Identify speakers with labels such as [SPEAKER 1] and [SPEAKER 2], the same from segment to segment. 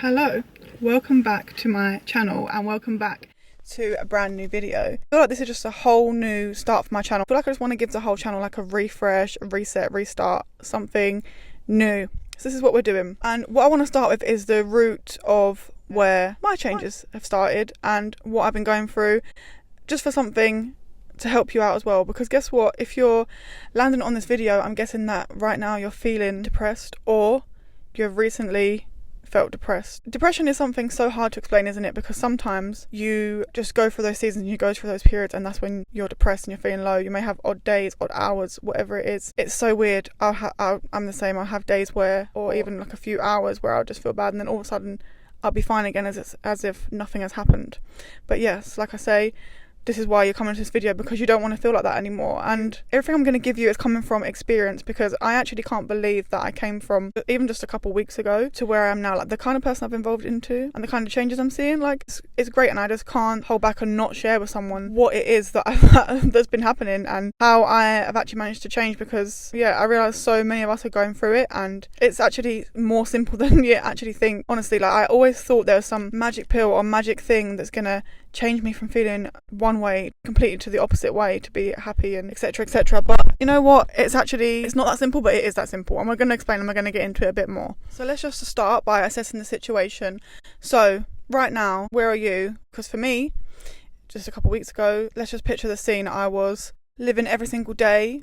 [SPEAKER 1] Hello, welcome back to my channel and welcome back to a brand new video. I feel like this is just a whole new start for my channel. I feel like I just want to give the whole channel like a refresh, a reset, restart, something new. So this is what we're doing. And what I want to start with is the root of where my changes have started and what I've been going through, just for something to help you out as well. Because guess what? If you're landing on this video, I'm guessing that right now you're feeling depressed or you've recently felt depressed. Depression is something so hard to explain, isn't it? Because sometimes you just go through those seasons, you go through those periods, and that's when you're depressed and you're feeling low. You may have odd days, odd hours, whatever it is. It's so weird. I'm the same. I'll have days where, or even like a few hours where I'll just feel bad, and then all of a sudden I'll be fine again, as if nothing has happened. But yes, like I say, this is why you're coming to this video, because you don't want to feel like that anymore. And everything I'm going to give you is coming from experience, because I actually can't believe that I came from even just a couple weeks ago to where I am now. Like the kind of person I've evolved into and the kind of changes I'm seeing, like it's great, and I just can't hold back and not share with someone what it is that that's been happening and how I have actually managed to change. Because yeah, I realise so many of us are going through it, and it's actually more simple than you actually think. Honestly, like I always thought there was some magic pill or magic thing that's gonna change me from feeling one way completely to the opposite way, to be happy and etc. But you know what, it's not that simple, but it is that simple, and we're going to explain and we're going to get into it a bit more. So let's just start by assessing the situation. So right now, where are you? Because for me, just a couple of weeks ago, let's just picture the scene. I was living every single day,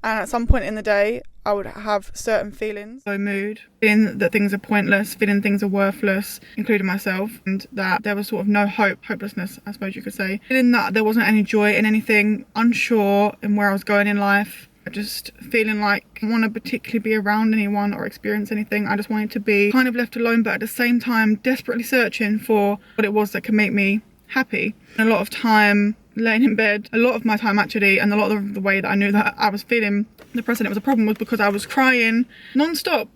[SPEAKER 1] and at some point in the day I would have certain feelings. So mood, feeling that things are pointless, feeling things are worthless, including myself, and that there was sort of no hopelessness, I suppose you could say. Feeling that there wasn't any joy in anything, unsure in where I was going in life. Just feeling like I didn't want to particularly be around anyone or experience anything. I just wanted to be kind of left alone, but at the same time desperately searching for what it was that could make me happy. A lot of time laying in bed, a lot of my time actually, and a lot of the way that I knew that I was feeling depressed and it was a problem was because I was crying non-stop.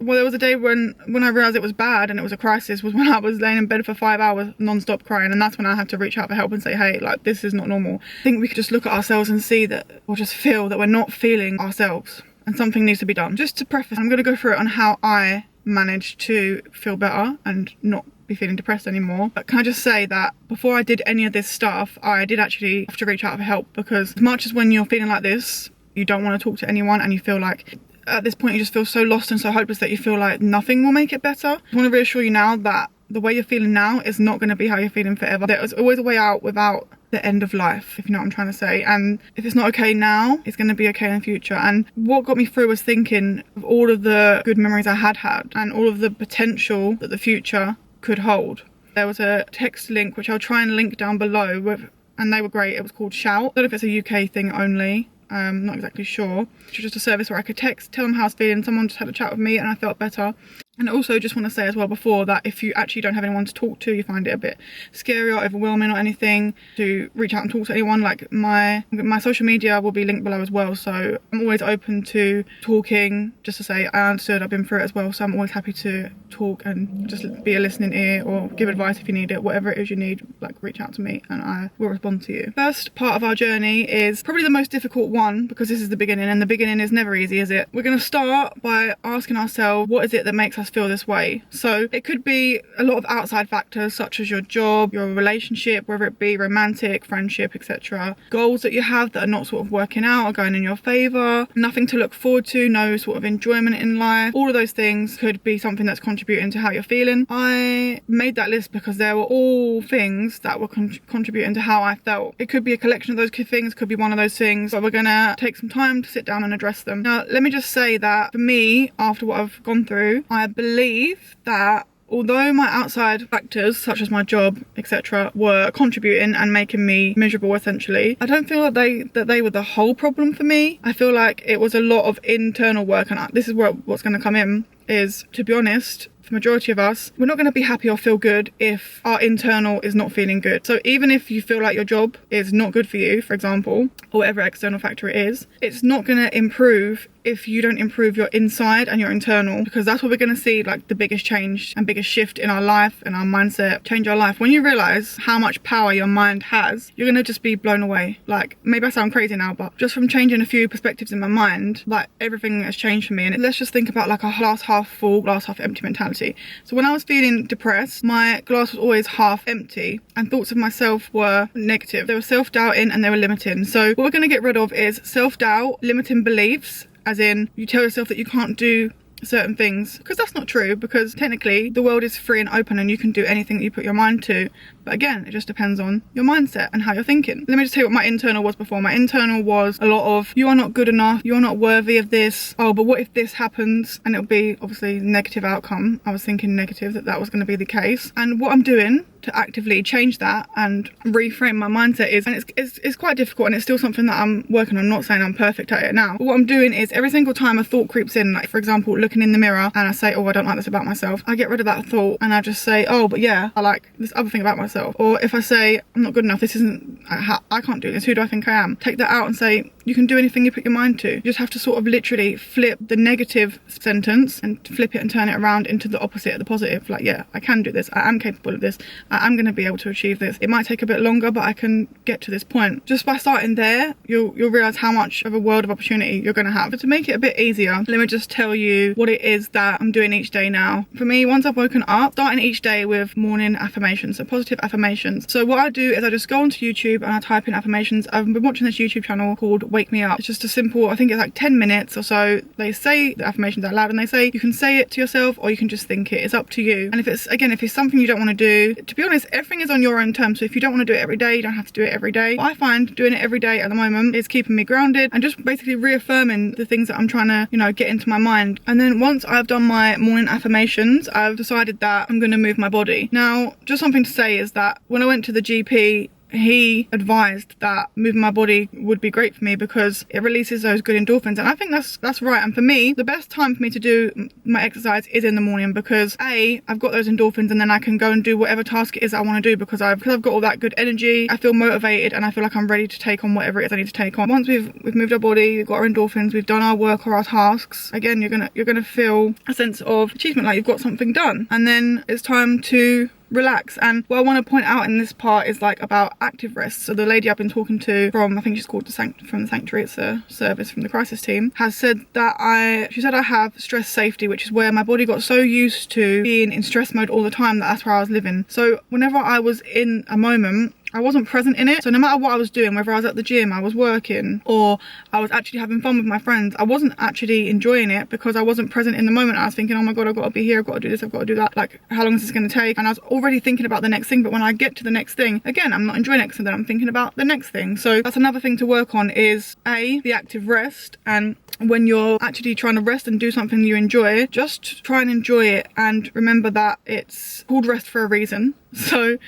[SPEAKER 1] Well, there was a day when I realised it was bad and it was a crisis, was when I was laying in bed for 5 hours non-stop crying, and that's when I had to reach out for help and say, hey, like, this is not normal. I think we could just look at ourselves and see that, or just feel that we're not feeling ourselves and something needs to be done. Just to preface, I'm going to go through it on how I managed to feel better and not be feeling depressed anymore. But can I just say that before I did any of this stuff, I did actually have to reach out for help, because as much as when you're feeling like this, you don't want to talk to anyone, and you feel like at this point you just feel so lost and so hopeless that you feel like nothing will make it better. I want to reassure you now that the way you're feeling now is not going to be how you're feeling forever. There's always a way out without the end of life, if you know what I'm trying to say. And if it's not okay now, it's going to be okay in the future. And what got me through was thinking of all of the good memories I had and all of the potential that the future could hold. There was a text link which I'll try and link down below and they were great. It was called Shout. I don't know if it's a UK thing only. Not exactly sure. It was just a service where I could text, tell them how I was feeling. Someone just had a chat with me and I felt better. And also just want to say as well before that if you actually don't have anyone to talk to, you find it a bit scary or overwhelming or anything, to reach out and talk to anyone. Like my social media will be linked below as well, so I'm always open to talking, just to say I understood, I've been through it as well, so I'm always happy to talk and just be a listening ear or give advice if you need it. Whatever it is you need, like, reach out to me and I will respond to you. First part of our journey is probably the most difficult one, because this is the beginning, and the beginning is never easy, is it? We're going to start by asking ourselves, what is it that makes us feel this way? So it could be a lot of outside factors, such as your job, your relationship, whether it be romantic, friendship, etc. Goals that you have that are not sort of working out or going in your favour, nothing to look forward to, no sort of enjoyment in life. All of those things could be something that's contributing to how you're feeling. I made that list because there were all things that were contributing to how I felt. It could be a collection of those things, could be one of those things, but we're gonna take some time to sit down and address them. Now, let me just say that for me, after what I've gone through, I believe that although my outside factors such as my job, etc., were contributing and making me miserable essentially, I don't feel like they were the whole problem for me. I feel like it was a lot of internal work, and this is what's going to come in, is, to be honest, for the majority of us, we're not going to be happy or feel good if our internal is not feeling good. So even if you feel like your job is not good for you, for example, or whatever external factor it is, it's not going to improve if you don't improve your inside and your internal, because that's what we're going to see, like the biggest change and biggest shift in our life and our mindset, change our life. When you realize how much power your mind has, you're going to just be blown away. Like, maybe I sound crazy now, but just from changing a few perspectives in my mind, like everything has changed for me. And let's just think about like a glass half full, glass half empty mentality. So when I was feeling depressed, my glass was always half empty and thoughts of myself were negative. They were self-doubting and they were limiting. So what we're going to get rid of is self-doubt, limiting beliefs, as in you tell yourself that you can't do certain things, because that's not true, because technically the world is free and open and you can do anything that you put your mind to. But again, it just depends on your mindset and how you're thinking. Let me just tell you what my internal was before. My internal was a lot of, you are not good enough, you're not worthy of this, oh, but what if this happens? And it'll be obviously negative outcome. I was thinking negative, that was going to be the case. And what I'm doing to actively change that and reframe my mindset is, and it's quite difficult, and it's still something that I'm working on. I'm not saying I'm perfect at it now, but what I'm doing is every single time a thought creeps in, like for example looking in the mirror and I say, oh, I don't like this about myself, I get rid of that thought and I just say, oh, but yeah, I like this other thing about myself. Or if I say I'm not good enough, this isn't, I can't do this, who do I think I am, take that out and say you can do anything you put your mind to. You just have to sort of literally flip the negative sentence and flip it and turn it around into the opposite, the positive. Like, yeah, I can do this, I am capable of this, I am going to be able to achieve this. It might take a bit longer, but I can get to this point. Just by starting there, you'll realize how much of a world of opportunity you're going to have. But to make it a bit easier, let me just tell you what it is that I'm doing each day now. For me, once I've woken up, starting each day with morning affirmations, so positive affirmations. So what I do is I just go onto YouTube and I type in affirmations. I've been watching this YouTube channel called Wake Me Up. It's just a simple, I think it's like 10 minutes or so. They say the affirmations out loud and they say you can say it to yourself or you can just think it. It's up to you. And if it's something you don't want to do, to be honest, everything is on your own terms. So if you don't want to do it every day, you don't have to do it every day. What I find doing it every day at the moment is keeping me grounded and just basically reaffirming the things that I'm trying to, get into my mind. And then once I've done my morning affirmations, I've decided that I'm going to move my body. Now, just something to say is that when I went to the GP, he advised that moving my body would be great for me because it releases those good endorphins, and I think that's right. And for me, the best time for me to do my exercise is in the morning because I've got those endorphins and then I can go and do whatever task it is I want to do because I've got all that good energy. I feel motivated and I feel like I'm ready to take on whatever it is I need to take on. Once we've moved our body, we've got our endorphins, we've done our work or our tasks, again you're gonna feel a sense of achievement, like you've got something done, and then it's time to relax. And what I want to point out in this part is like about active rest. So the lady I've been talking to from, I think she's called from the Sanctuary, it's a service from the crisis team, has said that she said I have stress safety, which is where my body got so used to being in stress mode all the time that's where I was living. So whenever I was in a moment, I wasn't present in it. So no matter what I was doing, whether I was at the gym, I was working, or I was actually having fun with my friends, I wasn't actually enjoying it because I wasn't present in the moment. I was thinking, oh my God, I've got to be here, I've got to do this, I've got to do that. Like, how long is this going to take? And I was already thinking about the next thing. But when I get to the next thing, again, I'm not enjoying it, so then I'm thinking about the next thing. So that's another thing to work on is the active rest. And when you're actually trying to rest and do something you enjoy, just try and enjoy it and remember that it's called rest for a reason. So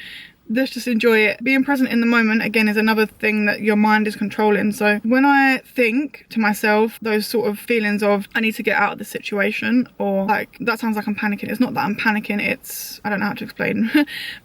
[SPEAKER 1] let's just enjoy it. Being present in the moment, again, is another thing that your mind is controlling. So when I think to myself those sort of feelings of I need to get out of this situation, or like that sounds like I'm panicking, it's not that I'm panicking, it's, I don't know how to explain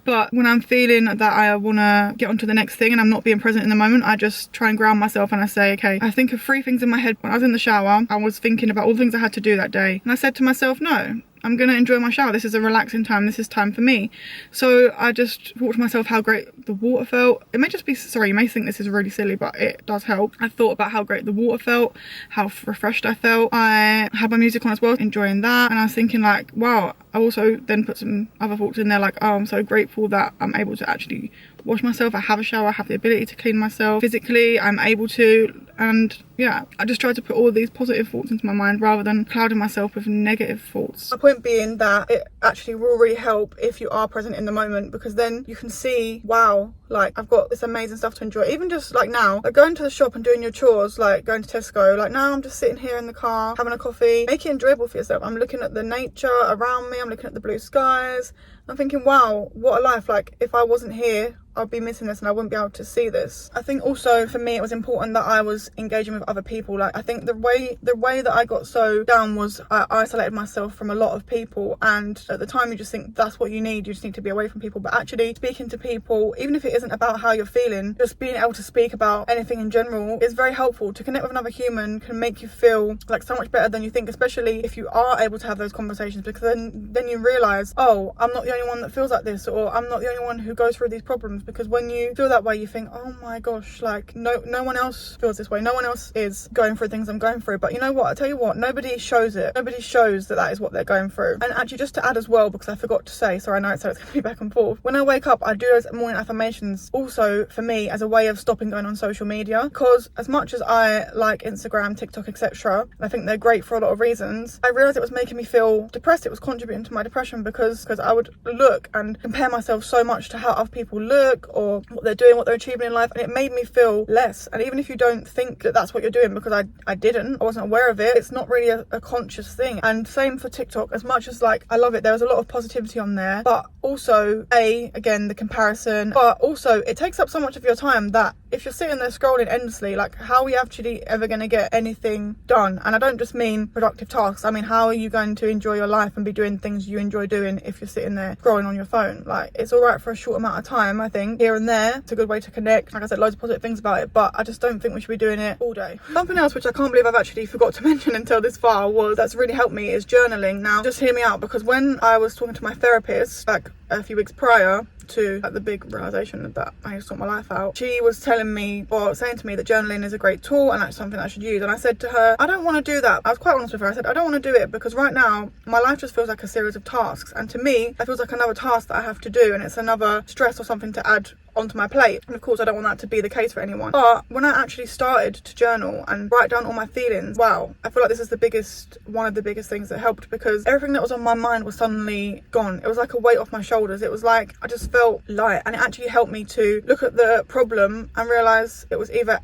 [SPEAKER 1] but when I'm feeling that I want to get onto the next thing and I'm not being present in the moment, I just try and ground myself and I say, okay, I think of 3 things in my head. When I was in the shower, I was thinking about all the things I had to do that day, and I said to myself, no, I'm going to enjoy my shower. This is a relaxing time. This is time for me. So I just thought to myself how great the water felt. It may just be, sorry, you may think this is really silly, but it does help. I thought about how great the water felt, how refreshed I felt. I had my music on as well, enjoying that. And I was thinking like, wow, I also then put some other thoughts in there like, oh, I'm so grateful that I'm able to actually wash myself. I have a shower, I have the ability to clean myself physically, I'm able to. And yeah, I just tried to put all these positive thoughts into my mind rather than clouding myself with negative thoughts. My point being that it actually will really help if you are present in the moment, because then you can see, wow, like I've got this amazing stuff to enjoy. Even just like now, like going to the shop and doing your chores, like going to Tesco, like now I'm just sitting here in the car having a coffee. Make it enjoyable for yourself. I'm looking at the nature around me, I'm looking at the blue skies, I'm thinking, wow, what a life. Like if I wasn't here I'd be missing this and I wouldn't be able to see this. I think also for me it was important that I was engaging with other people. Like, I think the way that I got so down was I isolated myself from a lot of people, and at the time you just think that's what you just need to be away from people. But actually speaking to people, even if it isn't about how you're feeling, just being able to speak about anything in general is very helpful. To connect with another human can make you feel like so much better than you think, especially if you are able to have those conversations, because then you realise, oh, I'm not the only one that feels like this, or I'm not the only one who goes through these problems. Because when you feel that way, you think, oh my gosh, like no one else feels this way, no one else is going through things I'm going through. But you know what, I tell you what, nobody shows it. Nobody shows that is what they're going through. And actually, just to add as well, because I forgot to say, so I know it's going to be back and forth, when I wake up I do those morning affirmations also for me as a way of stopping going on social media. Because as much as I like Instagram, TikTok, etc., I think they're great for a lot of reasons, I realised it was making me feel depressed. It was contributing to my depression, because I would look and compare myself so much to how other people look or what they're doing, what they're achieving in life, and it made me feel less. And even if you don't think that that's what you're doing, because I wasn't aware of it, it's not really a conscious thing. And same for TikTok. As much as like I love it, there's a lot of positivity on there, but also again the comparison, but also it takes up so much of your time that if you're sitting there scrolling endlessly, like how are you actually ever going to get anything done? And I don't just mean productive tasks, I mean how are you going to enjoy your life and be doing things you enjoy doing if you're sitting there scrolling on your phone? Like, it's all right for a short amount of time, I think, here and there. It's a good way to connect. Like I said, loads of positive things about it, but I just don't think we should be doing it all day. Something else which I can't believe I've actually forgot to mention until this far that's really helped me is journaling. Now just hear me out, because when I was talking to my therapist like a few weeks prior to the big realization that I need to sort my life out, she was saying to me that journaling is a great tool and that's something I should use. And I said to her, I don't want to do that. I was quite honest with her. I said, I don't want to do it because right now my life just feels like a series of tasks, and to me that feels like another task that I have to do, and it's another stress or something to add onto my plate. And of course I don't want that to be the case for anyone. But when I actually started to journal and write down all my feelings, wow, I feel like this is one of the biggest things that helped, because everything that was on my mind was suddenly gone. It was like a weight off my shoulders. It was like I just felt light, and it actually helped me to look at the problem and realise it was either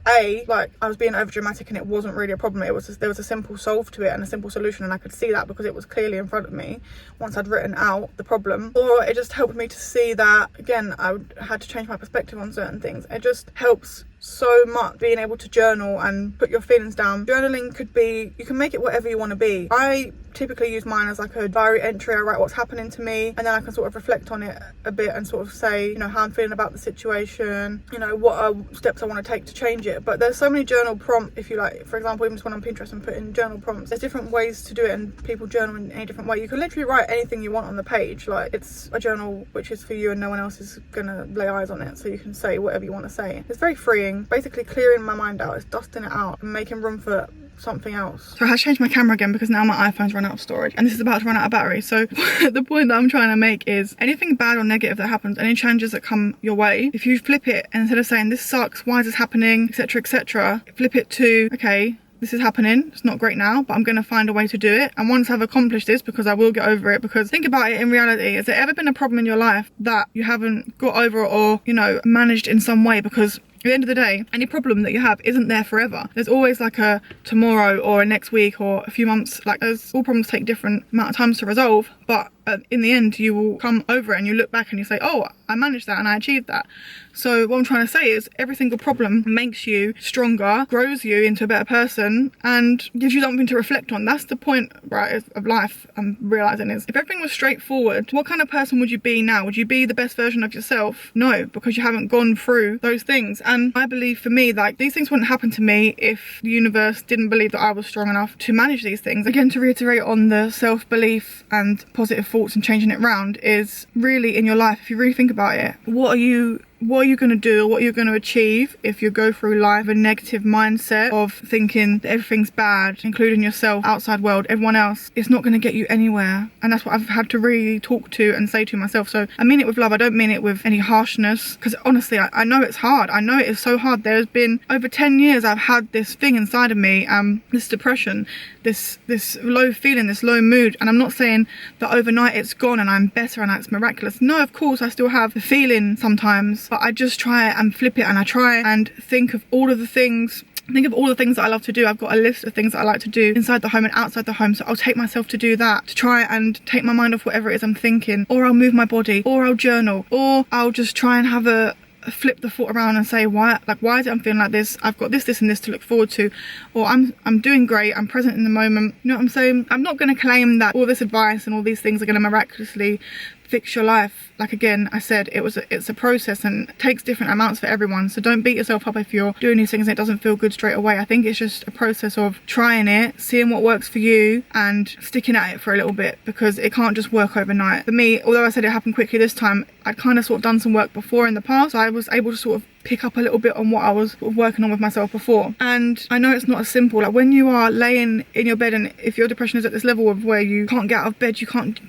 [SPEAKER 1] like I was being over dramatic and it wasn't really a problem, there was a simple solve to it and a simple solution, and I could see that because it was clearly in front of me once I'd written out the problem. Or it just helped me to see that, again, I had to change my perspective on certain things. It just helps so much being able to journal and put your feelings down. Journaling could be, you can make it whatever you want to be. I typically use mine as like a diary entry. I write what's happening to me, and then I can sort of reflect on it a bit and sort of say, you know, how I'm feeling about the situation, you know, what are steps I want to take to change it. But there's so many journal prompts, if you like, for example, even just when on Pinterest and put in journal prompts, there's different ways to do it, and people journal in any different way. You can literally write anything you want on the page. Like, it's a journal which is for you and no one else is gonna lay eyes on it, so you can say whatever you want to say. It's very freeing, basically clearing my mind out. It's dusting it out and making room for something else. So I had to change my camera again because now my iPhone's run out of storage and this is about to run out of battery. So the point that I'm trying to make is anything bad or negative that happens, any challenges that come your way, if you flip it, and instead of saying this sucks, why is this happening, etc, etc, flip it to, okay, this is happening, it's not great now, but I'm going to find a way to do it. And once I've accomplished this, because I will get over it, because think about it, in reality, has there ever been a problem in your life that you haven't got over or, you know, managed in some way? Because at the end of the day, any problem that you have isn't there forever. There's always like a tomorrow or a next week or a few months. Like, all problems take different amount of times to resolve, but in the end you will come over it and you look back and you say, oh, I managed that and I achieved that. So what I'm trying to say is every single problem makes you stronger, grows you into a better person, and gives you something to reflect on. That's the point, right, of life I'm realising, is if everything was straightforward, what kind of person would you be now? Would you be the best version of yourself? No, because you haven't gone through those things. And I believe for me, like, these things wouldn't happen to me if the universe didn't believe that I was strong enough to manage these things. Again, to reiterate on the self-belief and positive thoughts and changing it round, is really in your life, if you really think about it, what are you going to do, or what you're going to achieve if you go through life with a negative mindset of thinking that everything's bad, including yourself, outside world, everyone else? It's not going to get you anywhere. And that's what I've had to really talk to and say to myself. So I mean it with love, I don't mean it with any harshness, because honestly I know it's hard. I know it is so hard. There's been over 10 years I've had this thing inside of me, this depression, this low feeling, this low mood. And I'm not saying that overnight it's gone and I'm better and it's miraculous. No, of course I still have the feeling sometimes, but I just try and flip it, and I try and think of all the things that I love to do. I've got a list of things that I like to do inside the home and outside the home, so I'll take myself to do that, to try and take my mind off whatever it is I'm thinking, or I'll move my body, or I'll journal, or I'll just try and have a flip the thought around and say, why is it I'm feeling like this? I've got this, this and this to look forward to, or I'm doing great, I'm present in the moment. You know what I'm saying? I'm not going to claim that all this advice and all these things are going to miraculously fix your life. Like, again, I said, it's a process and it takes different amounts for everyone, so don't beat yourself up if you're doing these things and it doesn't feel good straight away. I think it's just a process of trying it, seeing what works for you and sticking at it for a little bit, because it can't just work overnight. For me, although I said it happened quickly this time, I'd kind of sort of done some work before in the past, so I was able to sort of pick up a little bit on what I was sort of working on with myself before. And I know it's not as simple. Like, when you are laying in your bed and if your depression is at this level of where you can't get out of bed, you can't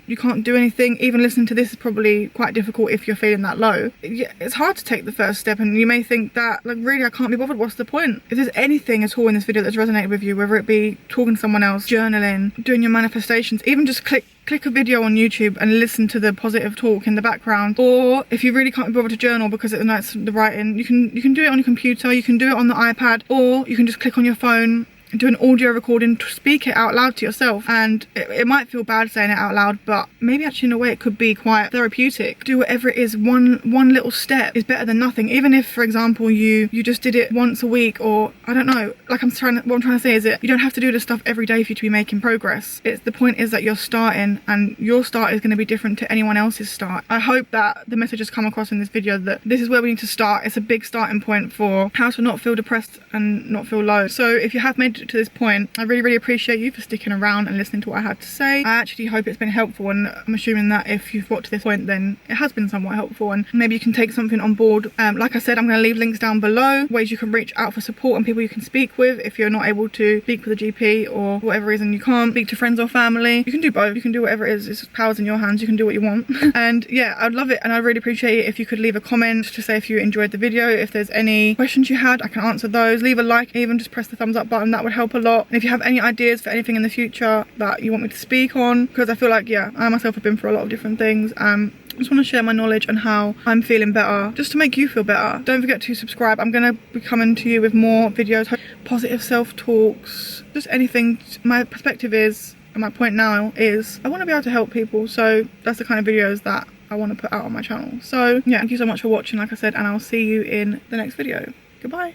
[SPEAKER 1] do anything, even listening to this is probably quite difficult if you're feeling that low. It's hard to take the first step, and you may think that, like, really, I can't be bothered, what's the point? If there's anything at all in this video that's resonated with you, whether it be talking to someone else, journaling, doing your manifestations, even just click a video on YouTube and listen to the positive talk in the background. Or if you really can't be bothered to journal because it's the writing, you can do it on your computer, you can do it on the iPad, or you can just click on your phone, do an audio recording, to speak it out loud to yourself. And it might feel bad saying it out loud, but maybe actually in a way it could be quite therapeutic. Do whatever it is. One little step is better than nothing. Even if, for example, you just did it once a week, or I don't know, like, what I'm trying to say is that you don't have to do this stuff every day for you to be making progress. The point is that you're starting, and your start is going to be different to anyone else's start. I hope that the message has come across in this video that this is where we need to start. It's a big starting point for how to not feel depressed and not feel low. So if you have made to this point, I really appreciate you for sticking around and listening to what I had to say. I actually hope it's been helpful, and I'm assuming that if you've got to this point, then it has been somewhat helpful, and maybe you can take something on board. Like I said, I'm going to leave links down below, ways you can reach out for support and people you can speak with if you're not able to speak with a GP, or for whatever reason you can't speak to friends or family. You can do both, you can do whatever it is. It's powers in your hands, you can do what you want. And yeah, I'd love it, and I'd really appreciate it if you could leave a comment to say if you enjoyed the video. If there's any questions you had, I can answer those. Leave a like, even just press the thumbs up button, that would help a lot. And if you have any ideas for anything in the future that you want me to speak on, because I feel like, yeah, I myself have been through a lot of different things. I just want to share my knowledge and how I'm feeling better, just to make you feel better. Don't forget to subscribe. I'm going to be coming to you with more videos, positive self-talks, just anything. My perspective is, and my point now is, I want to be able to help people, so that's the kind of videos that I want to put out on my channel. So yeah, thank you so much for watching, like I said, and I'll see you in the next video. Goodbye.